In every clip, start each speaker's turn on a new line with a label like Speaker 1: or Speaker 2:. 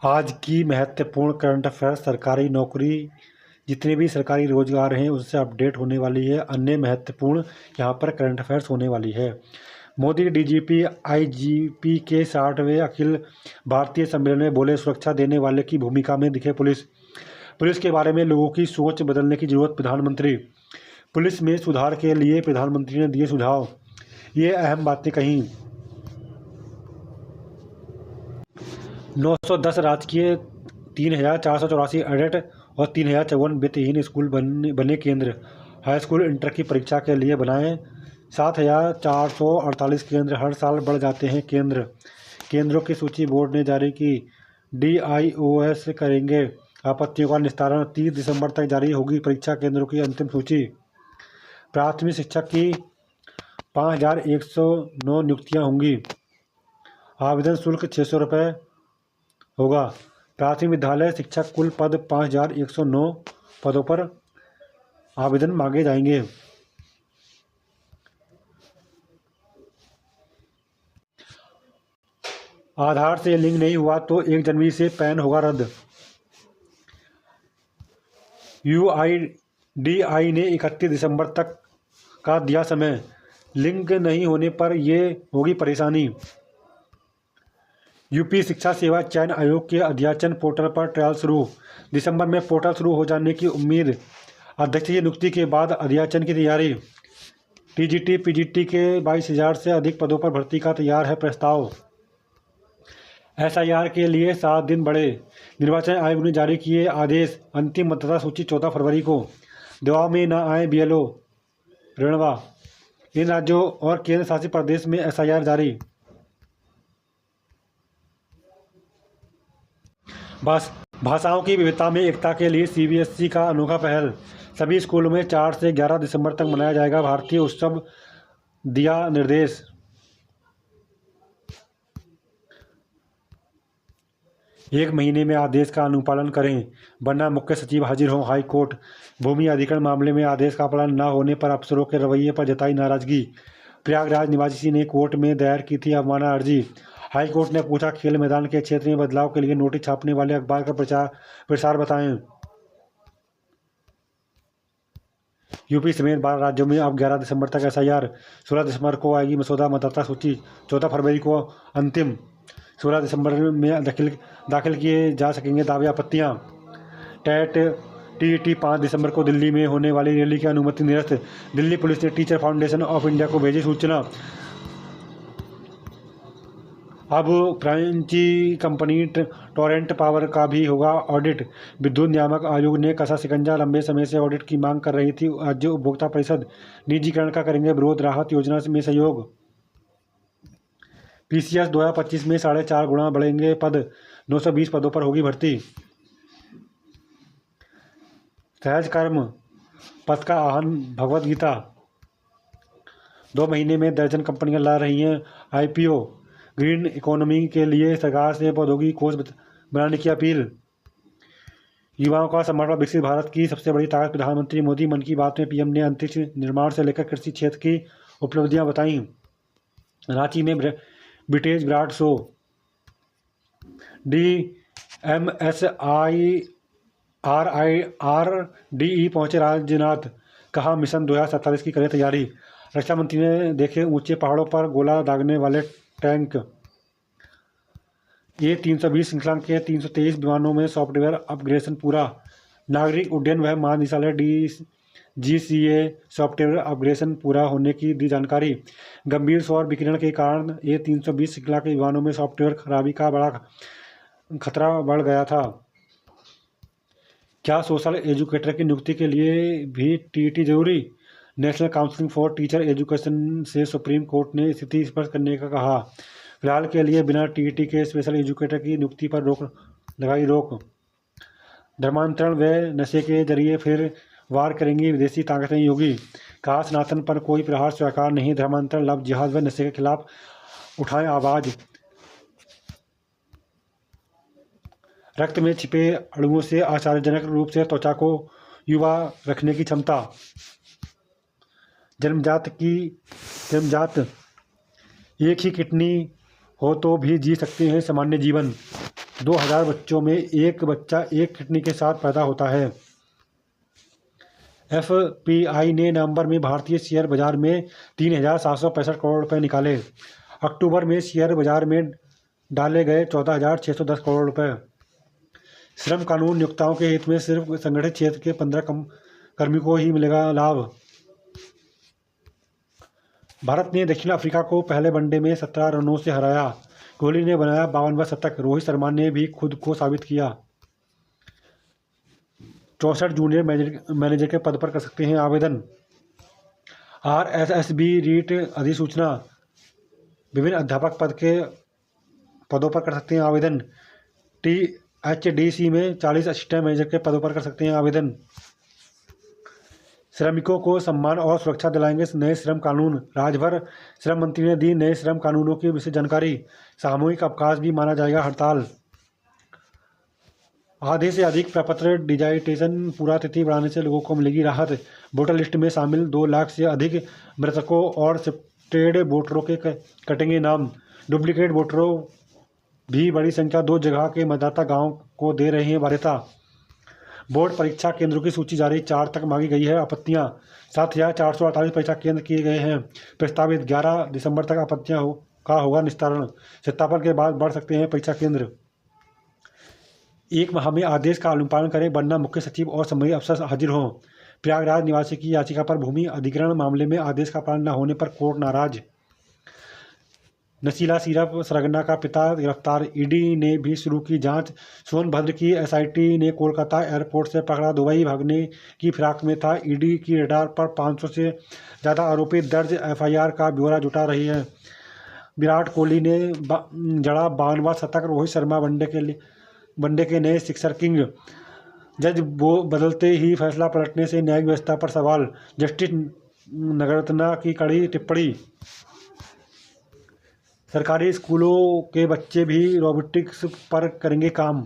Speaker 1: आज की महत्वपूर्ण करंट अफेयर्स। सरकारी नौकरी, जितने भी सरकारी रोजगार हैं उससे अपडेट होने वाली है। अन्य महत्वपूर्ण यहाँ पर करंट अफेयर्स होने वाली है। मोदी डीजीपी आईजीपी के 60वें अखिल भारतीय सम्मेलन में बोले, सुरक्षा देने वाले की भूमिका में दिखे पुलिस। पुलिस के बारे में लोगों की सोच बदलने की जरूरत, प्रधानमंत्री। पुलिस में सुधार के लिए प्रधानमंत्री ने दिए सुझाव। ये अहम बातें कहीं। 910 राजकीय, 3484 एडेड और 3054 वित्तहीन स्कूल बने केंद्र। हाई स्कूल इंटर की परीक्षा के लिए बनाएं 7448 केंद्र। हर साल बढ़ जाते हैं केंद्र। केंद्रों की सूची बोर्ड ने जारी की। DIOS करेंगे आपत्तियों का निस्तारण। 30 दिसंबर तक जारी होगी परीक्षा केंद्रों की अंतिम सूची। प्राथमिक शिक्षक की 5109 नियुक्तियां होंगी। आवेदन शुल्क 600 रुपये होगा। प्राथमिक विद्यालय शिक्षक कुल पद 5109 पदों पर आवेदन मांगे जाएंगे। आधार से लिंक नहीं हुआ तो 1 जनवरी से पैन होगा रद्द। UIDAI ने 31 दिसंबर तक का दिया समय। लिंक नहीं होने पर ये होगी परेशानी। यूपी शिक्षा सेवा चयन आयोग के अध्याचन पोर्टल पर ट्रायल शुरू। दिसंबर में पोर्टल शुरू हो जाने की उम्मीद। अध्यक्ष की नियुक्ति के बाद अध्याचन की तैयारी। TGT PGT के 22,000 से अधिक पदों पर भर्ती का तैयार है प्रस्ताव। SIR के लिए 7 दिन बढ़े। निर्वाचन आयोग ने जारी किए आदेश। अंतिम मतदाता सूची 14 फरवरी को। दबाव में न आए BLO रणवा। इन राज्यों और केंद्र शासित प्रदेश में SIR जारी। बस भाषाओं की विविधता में एकता के लिए CBSE का अनोखा पहल। सभी स्कूलों में 4 से 11 दिसंबर तक मनाया जाएगा भारतीय उत्सव, दिया निर्देश। एक महीने में आदेश का अनुपालन करें, वरना मुख्य सचिव हाजिर हों हाई कोर्ट। भूमि अधिग्रहण मामले में आदेश का पालन न होने पर अफसरों के रवैये पर जताई नाराजगी। प्रयागराज निवासी ने कोर्ट में दायर की थी अवमानना अर्जी। हाई कोर्ट ने पूछा, खेल मैदान के क्षेत्र में बदलाव के लिए नोटिस छापने वाले अखबार का प्रसार बताएं। यूपी समेत 12 राज्यों में अब 11 दिसंबर तक SIR। 16 दिसंबर को आएगी मसौदा मतदाता सूची। 14 फरवरी को अंतिम। 16 दिसंबर में दाखिल किए जा सकेंगे दावे आपत्तियां। TET 5 दिसंबर को दिल्ली में होने वाली रैली की अनुमति निरस्त। दिल्ली पुलिस ने टीचर फाउंडेशन ऑफ इंडिया को भेजी सूचना। अब फ्रेंची कंपनी टोरेंट पावर का भी होगा ऑडिट। विद्युत नियामक आयोग ने कसा शिकंजा। लंबे समय से ऑडिट की मांग कर रही थी राज्य उपभोक्ता परिषद। निजीकरण का करेंगे विरोध। राहत योजना में सहयोग। PCS 2025 में 4.5 गुना बढ़ेंगे पद। 920 पदों पर होगी भर्ती। सहज कर्म पद का आह्वान, भगवद गीता। 2 महीने में दर्जन कंपनियां ला रही हैं IPO। ग्रीन इकोनॉमी के लिए सरकार से प्रौद्योगिकी कोष बनाने की अपील। युवाओं का समर्पण विकसित भारत की सबसे बड़ी ताकत, प्रधानमंत्री मोदी। मन की बात में PM ने अंतरिक्ष निर्माण से लेकर कृषि क्षेत्र की उपलब्धियां बताई। रांची में ब्रिटिश विराट शो। DMSIRDE पहुंचे राजनाथ। कहा, मिशन 2047 की करें तैयारी। रक्षा मंत्री ने देखे ऊंचे पहाड़ों पर गोला दागने वाले टैंक। A320 श्रृंखला के 323 विमानों में सॉफ्टवेयर अपग्रेडेशन पूरा। नागरिक उड्डयन व महानिदेशालय DGCA सॉफ्टवेयर अपग्रेडेशन पूरा होने की दी जानकारी। गंभीर सौर विकिरण के कारण A320 श्रृंखला के विमानों में सॉफ्टवेयर खराबी का बड़ा खतरा बढ़ गया था। क्या सोशल एजुकेटर की नियुक्ति के लिए भी TET जरूरी? National council for teacher education से सुप्रीम कोर्ट ने स्थिति स्पष्ट करने का कहा। फिलहाल के लिए बिना TET के स्पेशल एजुकेटर की नियुक्ति पर लगाई रोक। धर्मांतरण व नशे के जरिए फिर वार करेंगी विदेशी ताकतें, योगी। कहा, सनातन पर कोई प्रहार स्वीकार नहीं। धर्मांतरण, लव जिहाद व नशे के खिलाफ उठाएं आवाज। रक्त में छिपे अणुओं से आश्चर्यजनक रूप से त्वचा को युवा रखने की क्षमता। जन्मजात एक ही किडनी हो तो भी जी सकते हैं सामान्य जीवन। 2000 बच्चों में एक बच्चा एक किडनी के साथ पैदा होता है। एफपीआई ने नवंबर में भारतीय शेयर बाजार में 3,765 करोड़ रुपए निकाले। अक्टूबर में शेयर बाजार में डाले गए 14,610 करोड़ रुपए। श्रम कानून नियोक्ताओं के हित में, सिर्फ संगठित क्षेत्र के 15 कर्मियों को ही मिलेगा लाभ। भारत ने दक्षिण अफ्रीका को पहले वनडे में 17 रनों से हराया। कोहली ने बनाया 52वां शतक। रोहित शर्मा ने भी खुद को साबित किया। 64 जूनियर मैनेजर के पद पर कर सकते हैं आवेदन। आरएसएसबी रीट अधिसूचना, विभिन्न अध्यापक पदों पर कर सकते हैं आवेदन। टीएचडीसी में 40 असिस्टेंट मैनेजर के पदों पर कर सकते हैं आवेदन। श्रमिकों को सम्मान और सुरक्षा दिलाएंगे नए श्रम कानून, राजभर श्रम मंत्री ने दी नए श्रम कानूनों की विशेष जानकारी। सामूहिक अवकाश भी माना जाएगा हड़ताल। आधे से अधिक प्रपत्र डिजिटाइजेशन पूरा तिथि बढ़ाने से लोगों को मिलेगी राहत। वोटर लिस्ट में शामिल 2 लाख से अधिक मृतकों और शिफ्टेड वोटरों के कटेंगे नाम। डुप्लीकेट वोटरों भी बड़ी संख्या, 2 जगह के मतदाता गांव को दे रहे हैं वरीयता। बोर्ड परीक्षा केंद्रों की सूची जारी, 4 तक मांगी गई है आपत्तियां। 7,448 परीक्षा केंद्र किए गए हैं प्रस्तावित। 11 दिसंबर तक आपत्तियां का होगा निस्तारण। सत्यापन के बाद बढ़ सकते हैं परीक्षा केंद्र। 1 माह में आदेश का अनुपालन करें वरना मुख्य सचिव और संबंधित अफसर हाजिर हों। प्रयागराज निवासी की याचिका पर भूमि अधिग्रहण मामले में आदेश का पालन न होने पर कोर्ट नाराज। नशीला सिरप सरगना का पिता गिरफ्तार, ईडी ने भी शुरू की जांच। सोनभद्र की एसआईटी ने कोलकाता एयरपोर्ट से पकड़ा, दुबई भागने की फिराक में था। ईडी की रडार पर 500 से ज़्यादा आरोपी, दर्ज एफआईआर का ब्यौरा जुटा रही है। विराट कोहली ने जड़ा 52वां शतक, रोहित शर्मा वनडे के नए सिक्सर किंग। जज बदलते ही फैसला पलटने से न्यायिक व्यवस्था पर सवाल, जस्टिस नगरत्ना की कड़ी टिप्पणी। सरकारी स्कूलों के बच्चे भी रोबोटिक्स पर करेंगे काम।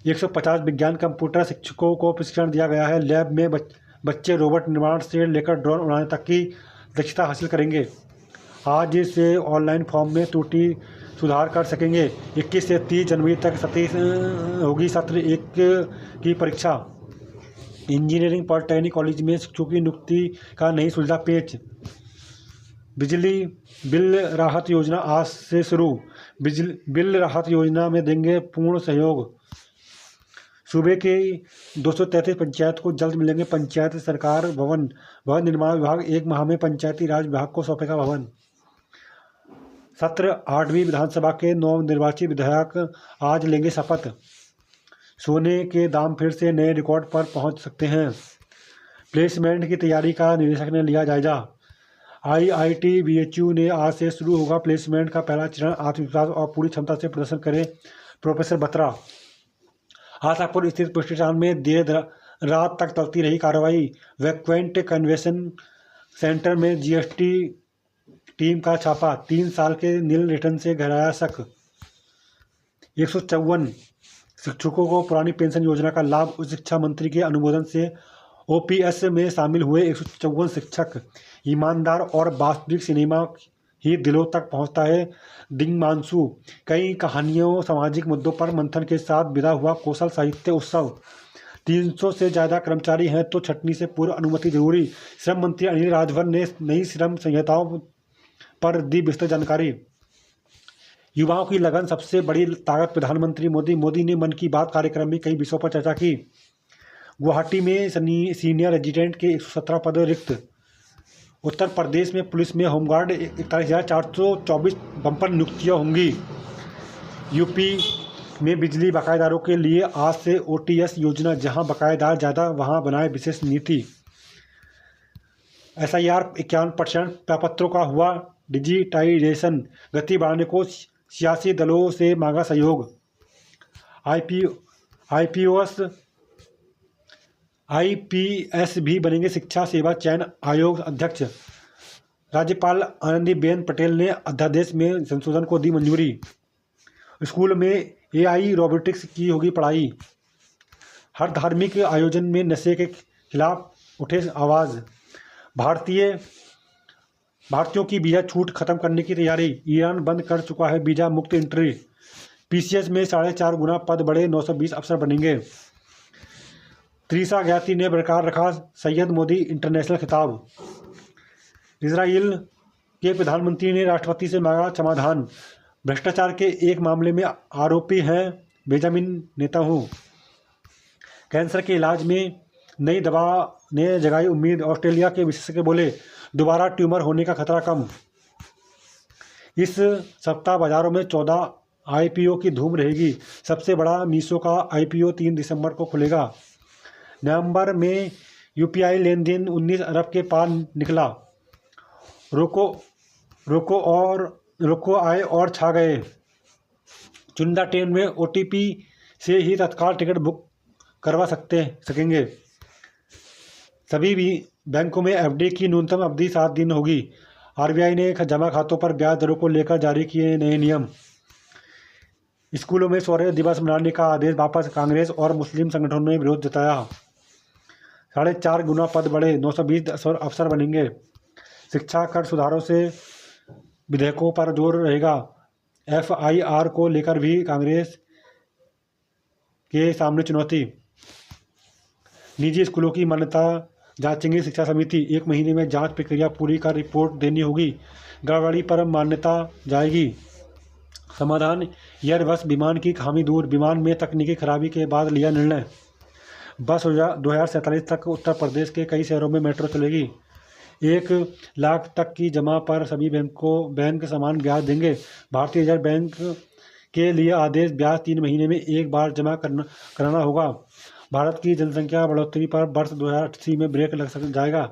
Speaker 1: 150 विज्ञान कंप्यूटर शिक्षकों को प्रशिक्षण दिया गया है। लैब में बच्चे रोबोट निर्माण से लेकर ड्रोन उड़ाने तक की दक्षता हासिल करेंगे। आज से ऑनलाइन फॉर्म में त्रुटि सुधार कर सकेंगे। 21 से 30 जनवरी तक होगी सत्र 1 की परीक्षा। इंजीनियरिंग पॉलिटेक्निक कॉलेज में शिक्षकों की नियुक्ति का नहीं सुलझा पेच। बिजली बिल राहत योजना आज से शुरू। बिल राहत योजना में देंगे पूर्ण सहयोग। सूबे के 233 पंचायत को जल्द मिलेंगे पंचायत सरकार भवन। भवन निर्माण विभाग 1 माह में पंचायती राज विभाग को सौंपेगा भवन। सत्र 8वीं विधानसभा के नवनिर्वाचित विधायक आज लेंगे शपथ। सोने के दाम फिर से नए रिकॉर्ड पर पहुंच सकते हैं। प्लेसमेंट की तैयारी का निदेशक ने लिया जायजा। आईआईटी बीएचयू ने आज से शुरू होगा प्लेसमेंट का पहला चरण। आत्मविश्वास और पूरी क्षमता से प्रदर्शन करें प्रोफेसर बत्रा। आशापुर स्थित प्रतिष्ठान में देर रात तक चलती रही कार्रवाई। वैक्वेंट कन्वेंशन सेंटर में जीएसटी टीम का छापा। 3 साल के नील रिटर्न से गहराया शक। 154 शिक्षकों को पुरानी पेंशन योजना का लाभ। उच्च शिक्षा मंत्री के अनुमोदन से ओपीएस में शामिल हुए 154 शिक्षक। ईमानदार और वास्तविक सिनेमा ही दिलों तक पहुंचता है। दिग्मांशु, कई कहानियों सामाजिक मुद्दों पर मंथन के साथ विदा हुआ कौशल साहित्य उत्सव। 300 से ज़्यादा कर्मचारी हैं तो छंटनी से पूर्व अनुमति जरूरी। श्रम मंत्री अनिल राजभर ने नई श्रम संहिताओं पर दी विस्तृत जानकारी। युवाओं की लगन सबसे बड़ी ताकत, प्रधानमंत्री मोदी ने मन की बात कार्यक्रम में कई विषयों पर चर्चा की। गुवाहाटी में सीनियर रेजिडेंट के 117 पद रिक्त। उत्तर प्रदेश में पुलिस में होमगार्ड 41,424 बंपर नियुक्तियाँ होंगी। यूपी में बिजली बकायेदारों के लिए आज से ओटीएस योजना, जहां बकायेदार ज़्यादा वहां बनाए विशेष नीति। एसआईआर 51% प्रपत्रों का हुआ डिजिटाइजेशन, गति बढ़ाने को सियासी दलों से मांगा सहयोग। आईपीएस भी बनेंगे शिक्षा सेवा चयन आयोग अध्यक्ष। राज्यपाल आनंदीबेन पटेल ने अध्यादेश में संशोधन को दी मंजूरी। स्कूल में एआई रोबोटिक्स की होगी पढ़ाई। हर धार्मिक आयोजन में नशे के खिलाफ उठे आवाज़। भारतीयों की वीज़ा छूट खत्म करने की तैयारी। ईरान बंद कर चुका है वीज़ा मुक्त एंट्री। पीसीएस में 4.5 गुना पद बढ़े, 920 अफसर बनेंगे। त्रिशा ज्ञाति ने बरकरार रखा सैयद मोदी इंटरनेशनल खिताब। इजराइल के प्रधानमंत्री ने राष्ट्रपति से मांगा समाधान। भ्रष्टाचार के एक मामले में आरोपी हैं बेंजामिन नेतन्याहू। कैंसर के इलाज में नई दवा ने जगाई उम्मीद। ऑस्ट्रेलिया के विशेषज्ञ बोले दोबारा ट्यूमर होने का खतरा कम। इस सप्ताह बाजारों में 14 आईपीओ की धूम रहेगी। सबसे बड़ा मीशो का आईपीओ 3 दिसंबर को खुलेगा। नवंबर में यूपीआई लेन देन 19 अरब के पार निकला। रोको आए और छा गए। चुनिंदा ट्रेन में ओटीपी से ही तत्काल टिकट बुक करवा सकेंगे। सभी भी बैंकों में एफडी की न्यूनतम अवधि 7 दिन होगी। आरबीआई ने जमा खातों पर ब्याज दरों को लेकर जारी किए नए नियम। स्कूलों में शौर्य दिवस मनाने का आदेश वापस। कांग्रेस और मुस्लिम संगठनों ने विरोध जताया। 4.5 गुना पद बढ़े, 920 अफसर बनेंगे। शिक्षा कर सुधारों से विधेयकों पर जोर रहेगा। एफआईआर को लेकर भी कांग्रेस के सामने चुनौती। निजी स्कूलों की मान्यता जांचेंगी शिक्षा समिति। 1 महीने में जांच प्रक्रिया पूरी कर रिपोर्ट देनी होगी। गड़बड़ी पर मान्यता जाएगी। समाधान एयरबस विमान की खामी दूर। विमान में तकनीकी खराबी के बाद लिया निर्णय। बस 2047 तक उत्तर प्रदेश के कई शहरों में मेट्रो चलेगी। 1 लाख तक की जमा पर सभी बैंक समान ब्याज देंगे। भारतीय रिजर्व बैंक के लिए आदेश। ब्याज 3 महीने में एक बार जमा कराना होगा। भारत की जनसंख्या बढ़ोतरी पर वर्ष 2080 में ब्रेक लग जाएगा।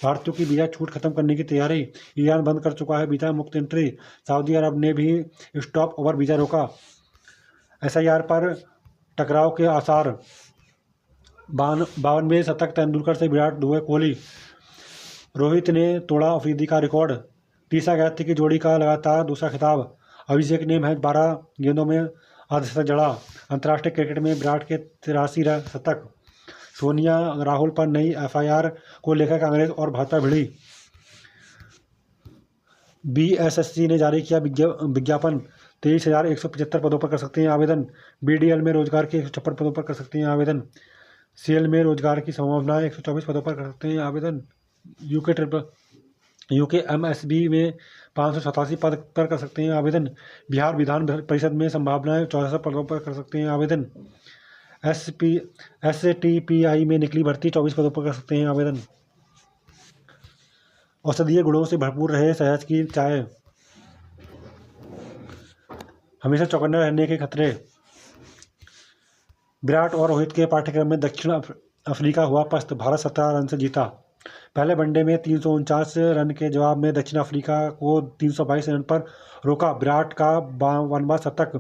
Speaker 1: भारतीयों की वीज़ा छूट खत्म करने की तैयारी। ईरान बंद कर चुका है वीज़ा मुक्त एंट्री। सऊदी अरब ने भी स्टॉप ओवर वीज़ा रोका। एसआईआर पर टकराव के आसार। 52वें शतक तेंदुलकर से विराट हुए कोहली। रोहित ने तोड़ा अफरीदी का रिकॉर्ड। त्रिशा ज्ञाति की जोड़ी का लगातार दूसरा खिताब। अभिषेक ने महज 12 गेंदों में अर्धशतक जड़ा। अंतर्राष्ट्रीय क्रिकेट में विराट के 83 शतक। सोनिया राहुल पर नई एफआईआर को लेकर कांग्रेस और भाजपा भिड़ी। बीएसएससी ने जारी किया विज्ञापन। 23,175 पदों पर कर सकते हैं आवेदन। बीडीएल में रोजगार के 156 पदों पर कर सकते हैं आवेदन। सेल में रोजगार की संभावना 124 पदों पर कर सकते हैं आवेदन। यूके एमएसबी में 587 पद पर कर सकते हैं आवेदन। बिहार विधान परिषद में संभावनाएं 1400 पदों पर कर सकते हैं आवेदन। एसटीपीआई में निकली भर्ती 24 पदों पर कर सकते हैं आवेदन। औषधीय गुणों से भरपूर रहे शहद की चाय। हमेशा चौकन्ने रहने के खतरे। विराट और रोहित के पाठ्यक्रम में दक्षिण अफ्रीका हुआ पस्त। भारत 17 रन से जीता। पहले वनडे में 349 रन के जवाब में दक्षिण अफ्रीका को 322 रन पर रोका। विराट का 52वां शतक।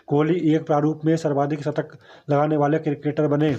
Speaker 1: कोहली एक प्रारूप में सर्वाधिक शतक लगाने वाले क्रिकेटर बने।